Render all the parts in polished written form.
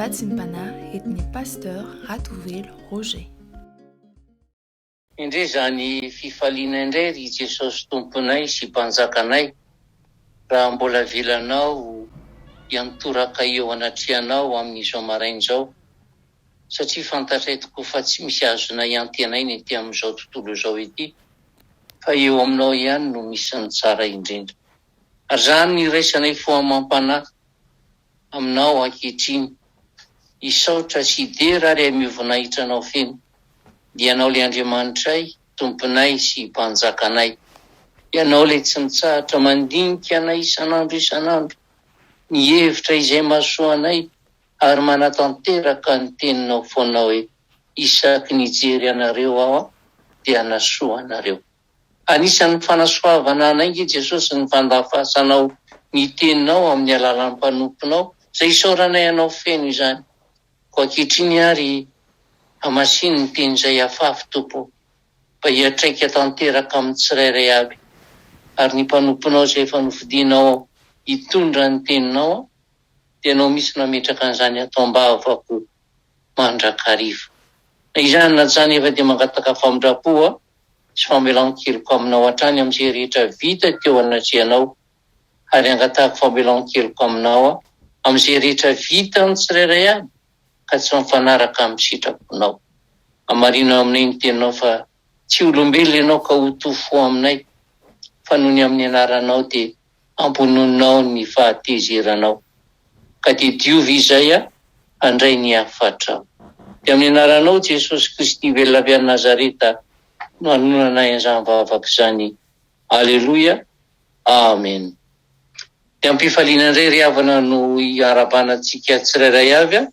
Vatsinpana etny pasteur Ratovelo Roger. Indray zany fifaliana indray ry Jesosy tomponay sy mpanjakanay, raha mbola vilanao hiantoraka eo anatrehanao amin'izao marain'izao, satria fantatray tokoa fa tsy misy azonay antenay ny ety amin'izao tontolo izao ety, fa eo aminao ihany no misy ny tsara indrindra. Ary zany ny raisanay foamam-panahy aminao ankehitriny, isaotra sy dera ary mivonaitranao feno, dia ianao le Andriamanitray, tomponay sy mpanjakanay. Ianao le tsy mitsahatra mandinika anay isan'andro, ny hevitra izay mahasoa anay, ary manatanteraka ny teninao foanao hoe isaky nijery anareo aho dia nasoa anareo. Anisan'ny fanasoavana anay Jesosy ny fandafasanao ny teninao amin'ny alalan'ny mpanomponao, izay isaoranay anao feno izany. Ko ankehitriny ary amasiny ny teny izay afafy Tompo, mba hiatraika tanteraka amin'ny tsirairay aby, ary ny mpanomponao izay efa nofidinao hitondra ny teninao, dia ianao misy nametraka an'izany atao mbavako mandrakariva. Na izany na zany efa dia mangataka famindrapo sy famelan-keloka aminao hatrany amin'izay rehetra vita teo anatrehanao, ary angatahako famelan-keloka aminao amin'izay rehetra vita amin'ny tsirairay aby, ka tsy mifanaraka amin'ny sitraponao. Amarino aminay ny teninao fa tsy olombelona ianao ka ho tofo aminay, fa noho ny amin'ny anaranao dia ampononinao ny fahatezeranao. Ka dia diovy izay handray ny afatrao. Dia amin'ny anaranao Jesosy Kristy velona avy any Nazareta no hanonanay an'izany vavaka izany. Aleloia. Amen. Dia ampifaliana indray ry havana no hiarabanantsika tsirairay avy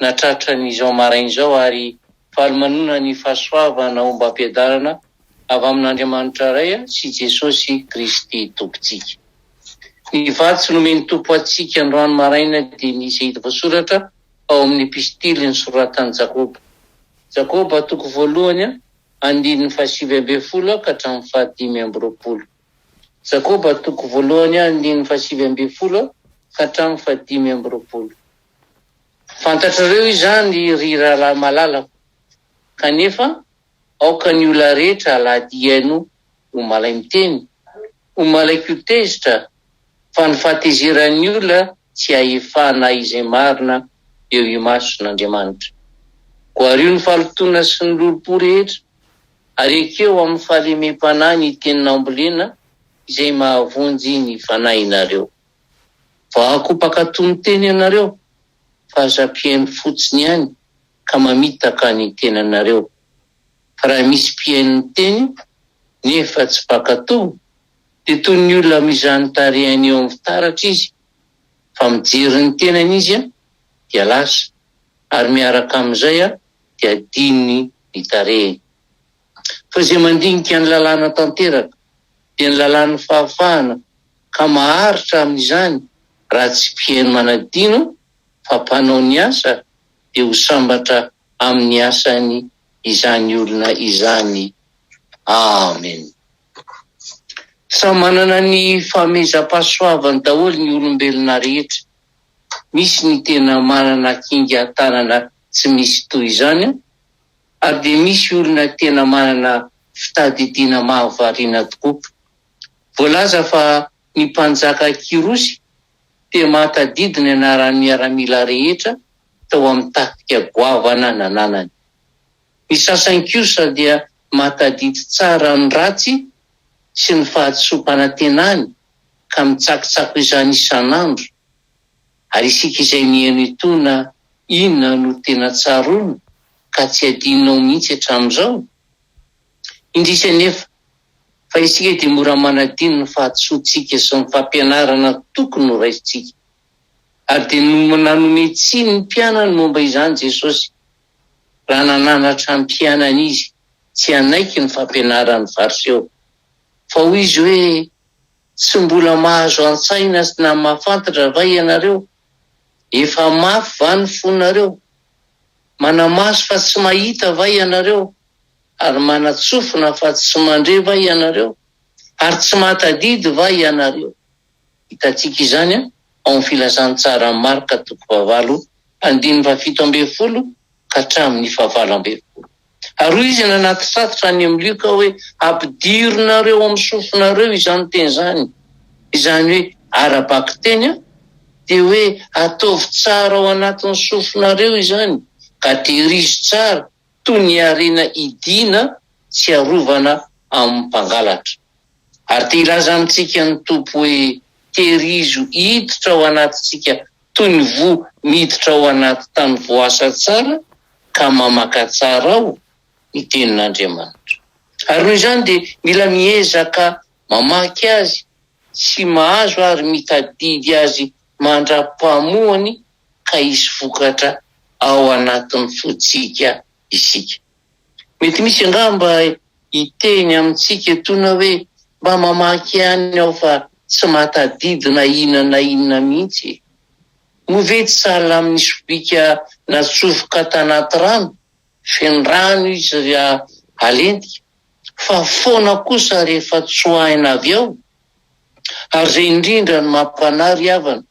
natratra n'izao marain'izao, ary faly manona ny fahasoavana omba ampiadarana avy amin'Andriamanitra iray sy Jesosy Kristy tompontsika. Ny vatsy nomeny Tompo antsika androany maraina dia ny izay hita voasoratra ao amin'ny epistily nosoratan'i Jakoba. Jakoba toko voalohany andininy 7:20 ka hatramin'ny 5:20. Jakoba toko voalohany andininy 7:20 ka hatramin'ny 5:20. Fantatrareo izany ry rahalahy malalako, kanefa aoka ny olona rehetra lahadiaino ho malay miteny, ho malay kotezitra, fa ny fahatezeran'ny olona tsy ahefana izay marina eo imason'Andriamanitra. Ko ary io ny fahalotona sy ny lolopo rehetra, ary ekeo amin'ny fahalemem-panahy ny teninao ambolena izay mahavonjy ny fanahinareo. Vahako mpakatony teny ianareo, fa aza-piaino fotsiny ihany ka mamitaka ny tenanareo. Fa raha misy mpiaino teny nefa tsy mpakatony, dia toy ny olona mizany tarehany eo amin'ny fitaratra izy, fa mijery ny tenany izy dia lasa, ary miaraka amin'izay dia diny ny tarehany. Fa izay mandinika ny lalàna tanteraka dia ny lalàna fahafahana, ka maharitra amin'izany raha tsy mpiaino manadino, fa mpanao ny asa dia ho sambatra amin'ny asany izany olona izany. Amen. Samy manana ny famezam-pahasoavany daholo ny olombelona rehetra. Misy ny tena manana kinga tanana tsy misy toy izany, ary dia misy olona tena manana fitadidiana mahavariana tokoa. Voalaza fa ny mpanjaka Kirosy dia mahatadidy ny anaran'ny miaramila rehetra tao amin'ny tafika goavana nananany. Ny sasany kosa dia mahatadidy tsara ny ratsy sy ny fahatsoam-panantenany, ka mitsakitsako izany isan'andro. Ary isika izay mihaino itona inona no tena tsaroana, ka tsy adinonao mihitsy hatramin'izao. Indrisy anefa fa isika dia mora manadino ny fahatsoantsika sy ny fampianarana tokony ho raisitsika. Ary dia nanome tsiny ny mpianany momba izany Jesosy. Raha nananatra ny mpianany izy, tsy hanaiky ny fampianarany Fariseo. Fa hoy izy hoe, tsy mbola mahazo an-tsaina sy na mahafantatra va ianareo? Efa mafy va ny fonareo? Manamaso fa tsy mahita va ianareo? Ary manatsofina fa tsy mandre va ianareo? Ary tsy mahatadidy va ianareo? Hitantsika izany ao amin'ny filazantsara Marka 8 17 ka hatramin'ny 20. Ary hoy izy nanaty satotra any amin'ny Luka hoe ampidironareo amin'ny sofonareo izany teny izany. Izany hoe arabaky teny dia hoe ataovy tsara ao anatin'ny sofonareo izany ka tehirizo tsara toy ny arena idina tsy arovana amin'ny mpangalatra. Ary te ilaza amintsika ny tompo hoe tehirizo hiditra ao anatintsika toy ny vo miditra ao anaty tany voasa tsara ka mamaka tsara ao ny tenin'Andriamanitra. Ary noho izany dia mila miezaka mamaky azy sy mahazo ary mitadidy azy mandra-pahamohany ka hisy vokatra ao anatin'ny fotsika isika. Mety misy angamba hiteny amintsika tona hoe mba mamaky ihany aho fa tsy matadidina inona mihitsy. Movety sahala amin'ny sobika natsofoka tanaty rano, feno rano izy raha alentika, fa foana kosa rehefa tsoahina avy ao. Ary izay indrindra no mampanahy havana,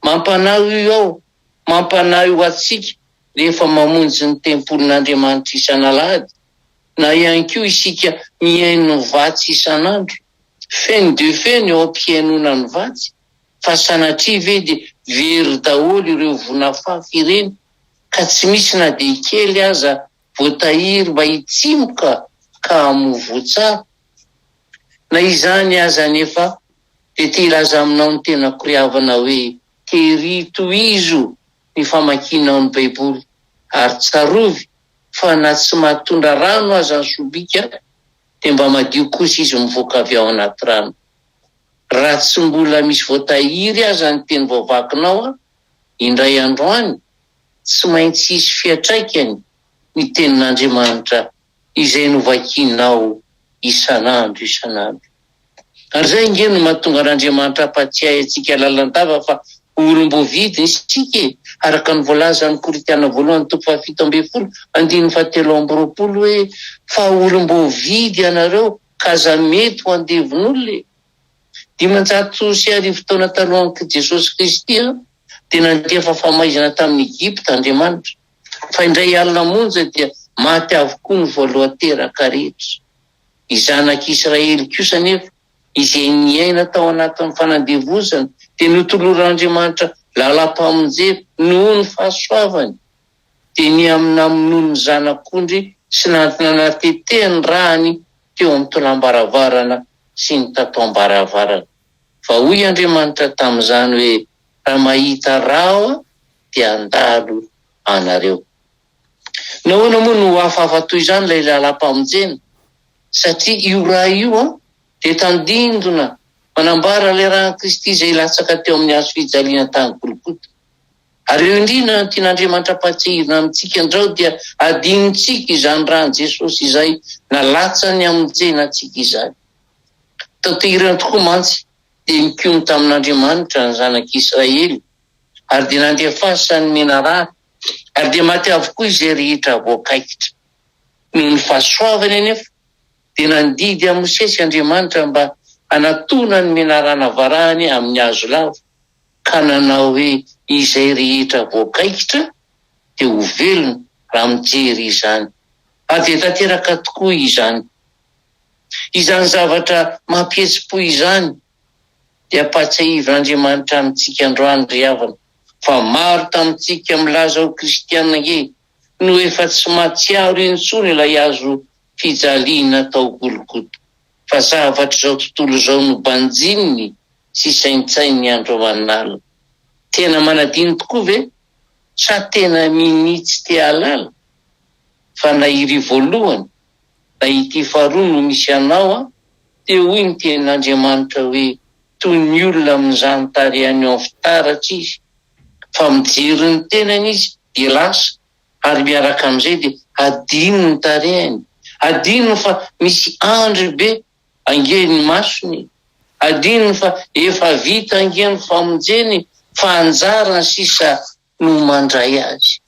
mampanahy io ao, mampanahy io atsika rehefa mamonjy ny tempolin'Andriamanitra isan'alahady, na ihany koa isika mihaino ny vatsy isan'andro. Feno dia feno eo am-pihainona ny vatsy, fa sanatria ve dia very daholo ireo vonafafy ireny ka tsy misy na dia kely aza voatahiry mba hitsimoka ka hamovo tsara. Na izany aza nefa dia te ilaza aminao ny tena koriavana hoe tery tohizo ny famakianao ny Baiboly ary tsarovy fa na tsy mahatondra rano aza ny sobika dia mba madio kosa izy mivoaka avy ao anaty rano. Raha tsy mbola misy voatahiry aza ny teny voavakinao indray androany, tsy maintsy hisy fiantraikany ny tenin'Andriamanitra izay novakinao isan'andro. Ary izay nge no mahatonga n'Andriamanitra ampatsiahy antsika lalandava fa olom-boavidy isika araka ny voalaza ny Korintana 1:17 hoe fa olom-boavidy ianareo ka aza mety ho andevon'olona. 500 taona talohan'i Jesosy Kristy dia nandeha fahamaizana tamin'ny Egypta Andriamanitra, fa indray alina monja dia maty avokoa ny voalohan-teraka rehetra. Ny zanak'Israely kosa nefa izay niaina tao anatin'ny fanandevozana dia notoloran'Andriamanitra lalam-pamonjena noho ny fahasoavany, dia ny noho ny zanak'ondry sy nanatetehany rahany teo amin'ny tolam-baravarana sy ny tatoam-baravarana. Fa hoy Andriamanitra tamin'izany hoe raha mahita raha dia andalo anareo. Nahoana moa no hafahafa toy izany ilay lalam-pamonjena? Satria io raha io dia tandindona manambara ilay rahan'i Kristy izay latsaka teo amin'ny hazo fijaliana tany Golgota. Ary eo indrindra no tian'Andriamanitra ampatsahirina amintsika andreo dia adinontsika izany rahan'i Jesosy izay nalatsany hamonjenantsika izany. Tatehirana tokoa mantsy dia nikony tamin'Andriamanitra ny zanak'Israely ary dia nandefasany menarana ary dia maty avokoa izay rehetra voakaikitra. Noho ny fahasoavany anefa dia nandidy amin'ny Mosesy Andriamanitra mba hanatona ny menarana varahany amin'ny hazo lava ka nanao hoe izay rehetra voakaikitra dia ho velona raha mijery izany. Ary dia tanteraka tokoa izany. Izany zavatra mampihetsi-po izany dia ampatsiahivin'Andriamanitra amintsika androany ry havana. Fa maro tamintsika milaza ho kristianina nge no efa tsy mahatsiaro intsony ilay hazo fijaliana tao Golgota. Fa zavatra izao tontolo izao no banjininy sy saintsainy andro aman'alina. Tena manadino tokoa ve? Sa tena minitsy te halala? Fa na iry voalohany na ity faharoa no misy anao dia hoy ny tenin'Andriamanitra hoe toy ny olona amin'izany tarehany ao fitaratra izy, fa mijery ny tenany izy dia lasa, ary miaraka amin'izay dia adino ny tarehany. Adino fa misy andro be angeny masony, adino fa efa vita angeny famonjeny fa anjarany sisa no mandray azy.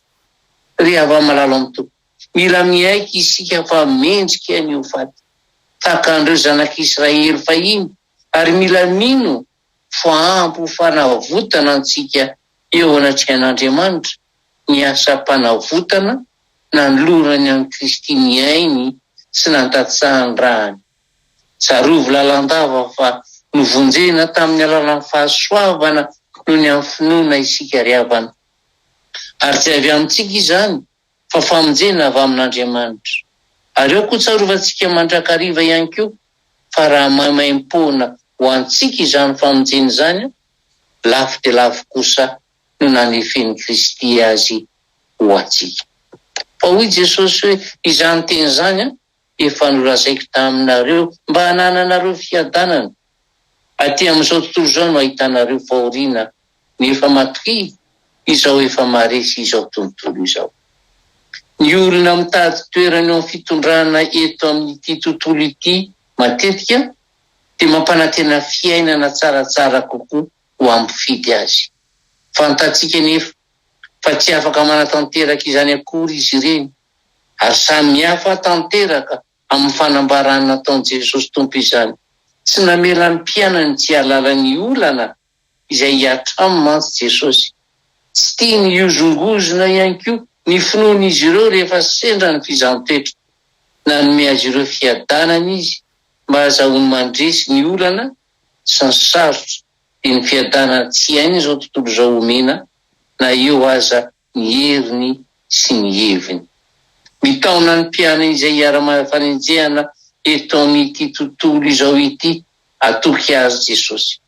Ry hava-malala amin'ny tompo, mila miaiky isika fa mendrika ny ho faty tahaka andreo zanak'Israely fahiny, ary mila mino fa ampy ho fanavotana antsika eo anatrehan'Andriamanitra miasa mpanavotana nanolorany amin'ny Kristy miainy sy nandatsahany rahany. Tsarovy lalandava fa novonjena tamin'ny alalan'ny fahasoavana noho ny amin'ny finoana isika ry havana. Ary tsy avy amintsika izany fa famonjena avy amin'Andriamanitra. Ary eo koa tsarovantsika mandrakariva ihany koa fa raha maimaim-poana ho antsika izany famonjena izany, lafo dia lafo kosa no nanefeny Kristy azy ho antsika. Fa hoy Jesosy hoe izany teny izany efa nolazaiko taminareo mba hanananareo fiadanana. Aty amin'izao tontolo izao no ahitanareo fahoriana nefa matokia izao efa maresy izao tontolo izao. Ny olona mitady toerana eo amin'ny fitondrana eto amin'ity tontolo ity matetika dia mampanantena fiainana tsaratsara kokoa ho ampifidy azy. Fantatsika nefa fa tsy afaka manatanteraka izany akory izy ireny, ary samy hafa tanteraka amin'ny fanambarana nataon'i Jesosy Tompo izany. Tsy namela ny mpianany tsy halala ny olana izay hiatramo mantsy Jesosy. Tsy tia ny iozongozona ihany koa ny finoan'izy ireo rehefa sendra ny fizantoetra. Nanome azy ireo fiadanana izy mba ahazoany mandresy ny olana sy ny sarotra, dia ny fiadanana tsy hainy izao tontolo izao omena na eo aza ny heriny sy ny heviny. Mitaona ny mpiana izay hiara-fanenjehana eto amin'ity tontolo izao ity, atoky azy Jesosy.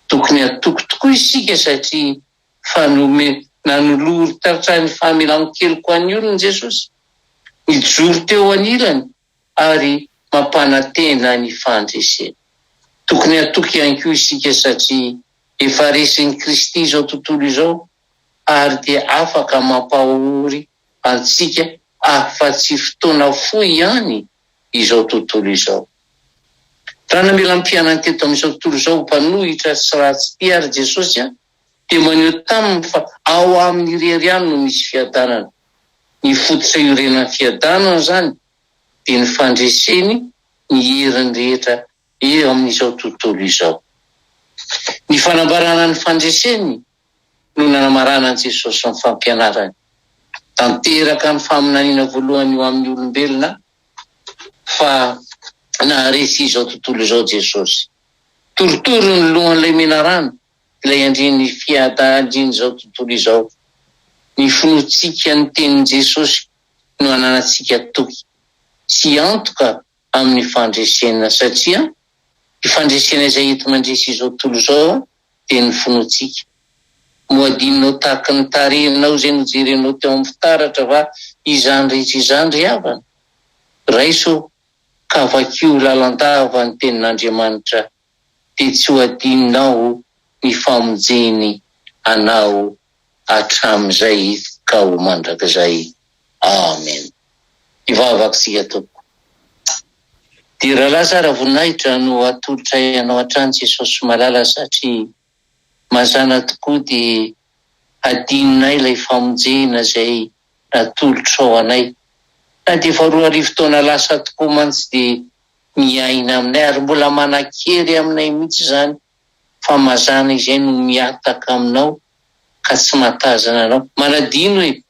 Tokony atoky tokoa isika satria nanolory taritrany fahamelan-kely ko an'ny olona Jesosy. Nijoro teo anilany ary mampanantena ny fandresena. Tokony atoky ihany koa isika satria efa resin'i Kristy izao tontolo izao ary dia afaka mampahory antsika afa-tsy fotoana fohy ihany izao tontolo izao. Raha namela ny mpianany teto amin'izao tontolo izao mpanohitra sy ratsy tia ary Jesosy dia maneho taminy fa ao amin'ny rery ihany no misy fiadanana. Ny fototra iorenan'ny fiadanana izany dia ny fandreseny ny heriny rehetra eo amin'izao tontolo izao. Ny fanambarana ny fandreseny no nanamarana an'i Jesosy ny fampianarany. Tanteraka ny faminaniana voalohany eo amin'ny olombelona fa naharesy izao tontolo izao Jesosy. Torotoro ny lohan'ilay menarana ilay andriny fiadan-driny izao tontolo izao. Ny finoantsika ny tenin' Jesosy no hananantsika toky sy antoka amin'ny fandresena satria ny fandresena izay ento mandresy izao tontolo izao dia ny finoantsika. Moadinao tahaka ny tarehinao izay nojerenao teo amin'ny fitaratra va izany rehetra izany ry havana. Raiso ka vakio lalandava ny tenin'Andriamanitra dia tsy ho adininao ny famonjeny anao hatramin'izay ka ho mandrakizay. Amen. Ivavaka sika tompoko. Dia rahalahy tsara voninahitra no atolotra ianao hatrany Jesosy malala satria mazana tokoa dia adininay ilay famonjena izay natolotra ao anay. Na dia efa 2 arivo taona lasa tokoa mantsy dia miaina aminay ary mbola manan-kery aminay mihitsy izany fa mazana izay no miataka aminao ka tsy matazana anao. Manadino hoe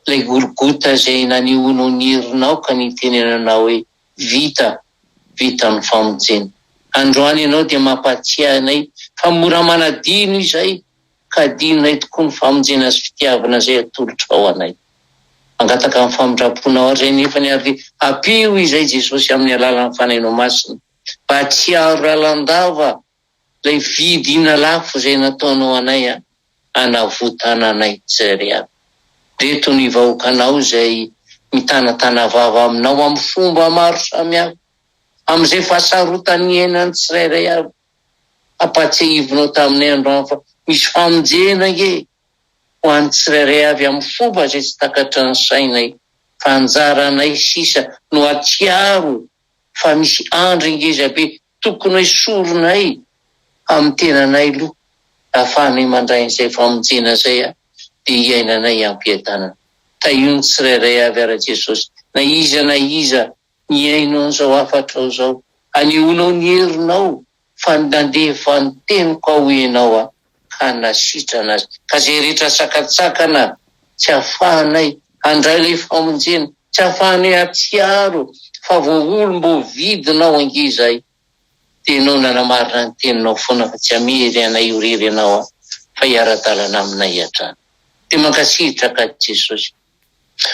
ilay Golgota izay nanehoanao ny herinao ka nitenenanao hoe vita ny famonjena. Androany ianao dia mampatsiahy anay fa mora manadino izay ka adinonay tokoa ny famonjena sy fitiavana izay atolotra ao anay. Mangataka amin'ny famindraponao ary nefa ny ary apio izay Jesosy amin'ny alalan'ny fanainao masina mba tsy haro lalandava ilay vidy inalafo izay nataonao anay hanavotana anay tsirairy. Reto ny vahoakanao izay mitanatana vava aminao amin'ny fomba maro samihafa amin'izay fahasarotany iainany tsirairay avy. Ampatsiahivinao taminay androany fa misy famonjena nge ho an'ny tsirairay avy amin'ny fomba izay tsy takatra ny sainay. Fa anjaranay sisa no atsiaro fa misy andro ngeza be tokony hoesoronay amin'ny tenanay aloha ahafahanay mandray izay famonjena izay dia iainanay ampiadanana. Tahiony tsirairay avy ara Jesosy na iza ny ainao an'izao afatrao izao anehoanao ny herinao fa nandefa ny teniko ao ianao ka nasitrana azy ka izay rehetra sakatsakana tsy ahafahanay andray ilay famonjena, tsy ahafahanay atsiaro fa voaolo mbo vidinao angizay. Dia ianao nanamarina ny teninao foana fa tsy amiry anay iorery ianao fa hiara-dalana aminay hatrany. Dia mankasitraka ka Jesosy.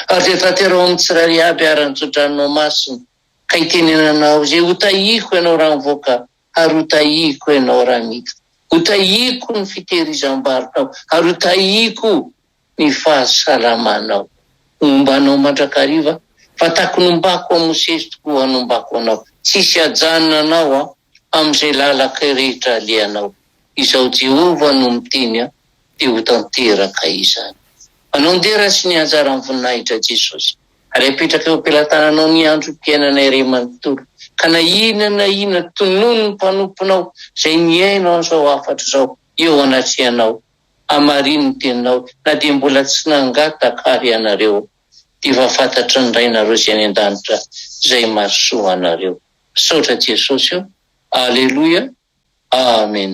Ary dia tanterao amin'ny tsirairay aby aran-tsodraninao masina ka itenenanao izay hotahiko ianao raha mivoaka ary hotahiko ianao raha miditra. Hotahiko ny fitehirizam-barinao ary hotahiko ny fahasalamanao. Ombanao mandrakariva fa taky nombako a Mosesy tokoa hanombako anao. Tsisy hajanona anao amin'izay lalaka rehetra alehanao. Izao Jehovah no miteny dia ho tanteraka izany. Anaondera sy ny anjara ny voninahitra Jesosy. Ary apetraka eo am-pelantananao ny androm-piainanay iray manontolo. Ka na inona tonono ny mpanomponao izay niainao an'izao afatra izao eo anatrehanao. Amarino ny teninao na dia mbola tsy nangatakary ianareo. Dia efa fantatry ny rainareo izay any an-danitra izay mahasoa anareo. Saotra Jesosy eo. Aleloia. Amen.